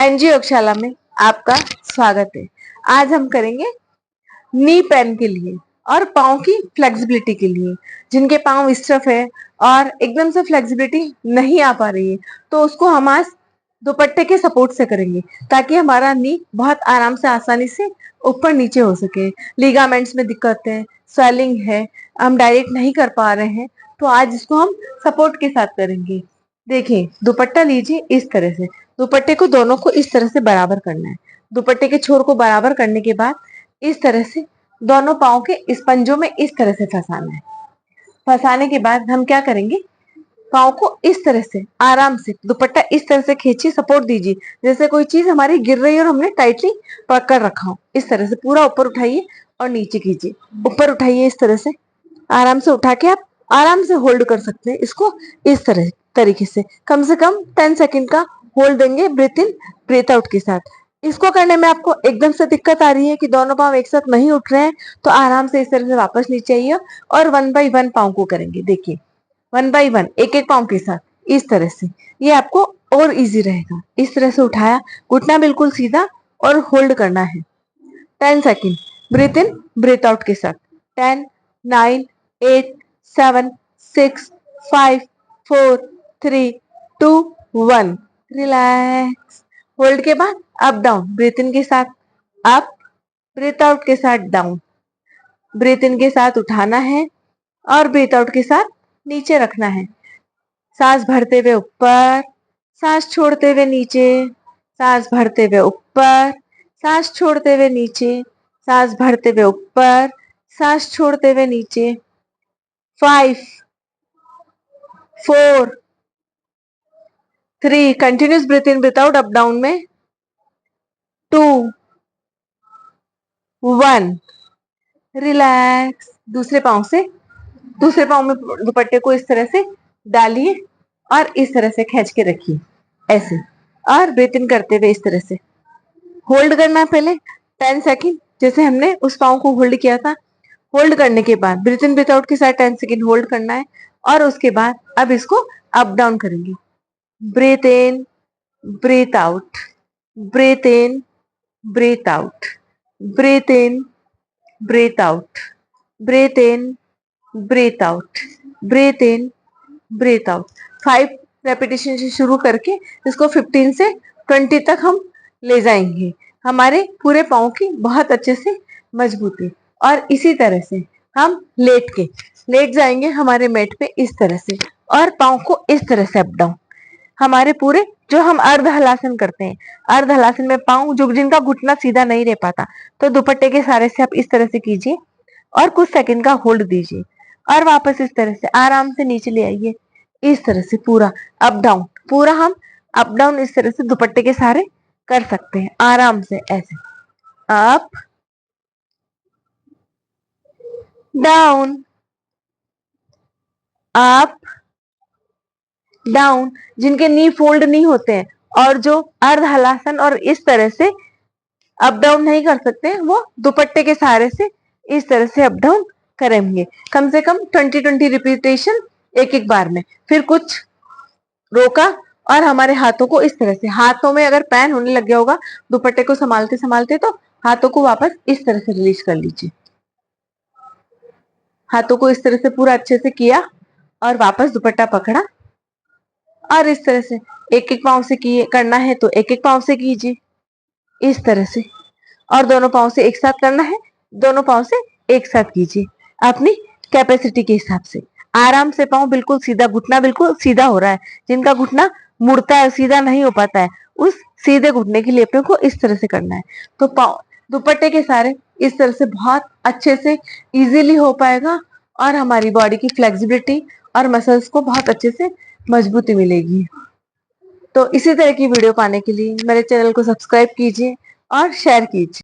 NG योगशाला में आपका स्वागत है। आज हम करेंगे नी पेन के लिए और पाँव की फ्लेक्सिबिलिटी के लिए। जिनके पाँव स्टफ है और एकदम से फ्लेक्सिबिलिटी नहीं आ पा रही है, तो उसको हम आज दुपट्टे के सपोर्ट से करेंगे ताकि हमारा नी बहुत आराम से आसानी से ऊपर नीचे हो सके। लिगामेंट्स में दिक्कत है, स्वेलिंग है, हम डायरेक्ट नहीं कर पा रहे हैं, तो आज इसको हम सपोर्ट के साथ करेंगे। देखिए, दुपट्टा लीजिए इस तरह से। दुपट्टे को दोनों को इस तरह से बराबर करना है। दुपट्टे के छोर को बराबर करने के बाद इस तरह से दोनों पाँव के इस पंजों में इस तरह से फंसाना है। फंसाने के बाद हम क्या करेंगे, पाँव को इस तरह से आराम से दुपट्टा इस तरह से खींचिए, सपोर्ट दीजिए जैसे कोई चीज हमारी गिर रही है और हमने टाइटली पकड़ रखा हो। इस तरह से पूरा ऊपर उठाइए और नीचे कीजिए, ऊपर उठाइए इस तरह से। आराम से उठा के आप आराम से होल्ड कर सकते हैं इसको इस तरह तरीके से कम 10 सेकंड का होल्ड देंगे ब्रीथ इन ब्रीथ आउट के साथ। इसको करने में आपको एकदम से दिक्कत आ रही है कि दोनों पाँव एक साथ नहीं उठ रहे हैं, तो आराम से इस तरह से वापस नीचे आइए और 1 बाय 1 पाँव को करेंगे। देखिए 1 बाय 1 एक एक पाँव के साथ इस तरह से, ये आपको और इजी रहेगा। इस तरह से उठाया, घुटना बिल्कुल सीधा और होल्ड करना है 10 सेकंड ब्रीथ इन ब्रीथ आउट के साथ। 10 9 8 7 6 5 4 3 2 1 रिलैक्स। होल्ड के बाद अप डाउन, ब्रीथ इन के साथ अप, ब्रीथ आउट के साथ डाउन। ब्रीथ इन के साथ उठाना है और ब्रीथ आउट के साथ नीचे रखना है। सांस भरते हुए ऊपर, सांस छोड़ते हुए नीचे, सांस भरते हुए ऊपर, सांस छोड़ते हुए नीचे, सांस भरते हुए ऊपर, सांस छोड़ते हुए नीचे। 5 4 3 कंटिन्यूस ब्रीथ इन ब्रीथ आउट अप डाउन में। 2 1 रिलैक्स। दूसरे पाँव में दुपट्टे को इस तरह से डालिए और इस तरह से खींच के रखिए ऐसे, और ब्रीथ इन करते हुए इस तरह से होल्ड करना है पहले 10 सेकंड, जैसे हमने उस पाँव को होल्ड किया था। होल्ड करने के बाद ब्रीथ इन ब्रीथ आउट के साथ 10 सेकंड होल्ड करना है और उसके बाद अब इसको अप डाउन करेंगे। ब्रीथ इन ब्रीथ आउट, ब्रीथ इन ब्रीथ आउट, ब्रीथ इन ब्रीथ आउट, ब्रीथ इन ब्रीथ आउट, ब्रीथ इन ब्रीथ आउट। 5 रेपिटेशन से शुरू करके इसको 15 से 20 तक हम ले जाएंगे। हमारे पूरे पाँव की बहुत अच्छे से मजबूती। और इसी तरह से हम लेट जाएंगे हमारे मैट पे इस तरह से, और पाँव को इस तरह से अप डाउन। हमारे पूरे जो हम अर्ध हलासन करते हैं, अर्ध हलासन में पाँव जो जिनका घुटना सीधा नहीं रह पाता, तो दुपट्टे के सहारे से आप इस तरह से कीजिए और कुछ सेकंड का होल्ड दीजिए और वापस इस तरह से आराम से नीचे ले आइए। इस तरह से पूरा अप डाउन, पूरा हम अप डाउन इस तरह से दुपट्टे के सहारे कर सकते हैं आराम से ऐसे। Up down, up down. जिनके नी फोल्ड नहीं होते हैं और जो अर्ध हलासन और इस तरह से अप डाउन नहीं कर सकते, वो दुपट्टे के सहारे से इस तरह से अप डाउन करेंगे। कम से कम 20 रिपीटेशन एक एक बार में। फिर कुछ रोका और हमारे हाथों को इस तरह से, हाथों में अगर पैन होने लग गया होगा दुपट्टे को संभालते संभालते, तो हाथों को वापस इस तरह से रिलीज कर लीजिए। हाथों को इस तरह से पूरा अच्छे से किया और वापस दुपट्टा पकड़ा और इस तरह से एक एक पाँव से किए करना है तो एक एक पाँव से कीजिए इस तरह से, और दोनों पाँव से एक साथ करना है, दोनों पाँव से एक साथ कीजिए अपनी कैपेसिटी के हिसाब से। आराम से पाँव बिल्कुल सीधा, घुटना बिल्कुल सीधा हो रहा है। जिनका घुटना मुड़ता है, सीधा नहीं हो पाता है, उस सीधे घुटने के लिए अपने को इस तरह से करना है। तो पाँव दुपट्टे के सारे इस तरह से बहुत अच्छे से इजीली हो पाएगा और हमारी बॉडी की फ्लेक्सिबिलिटी और मसल्स को बहुत अच्छे से मजबूती मिलेगी। तो इसी तरह की वीडियो पाने के लिए मेरे चैनल को सब्सक्राइब कीजिए और शेयर कीजिए।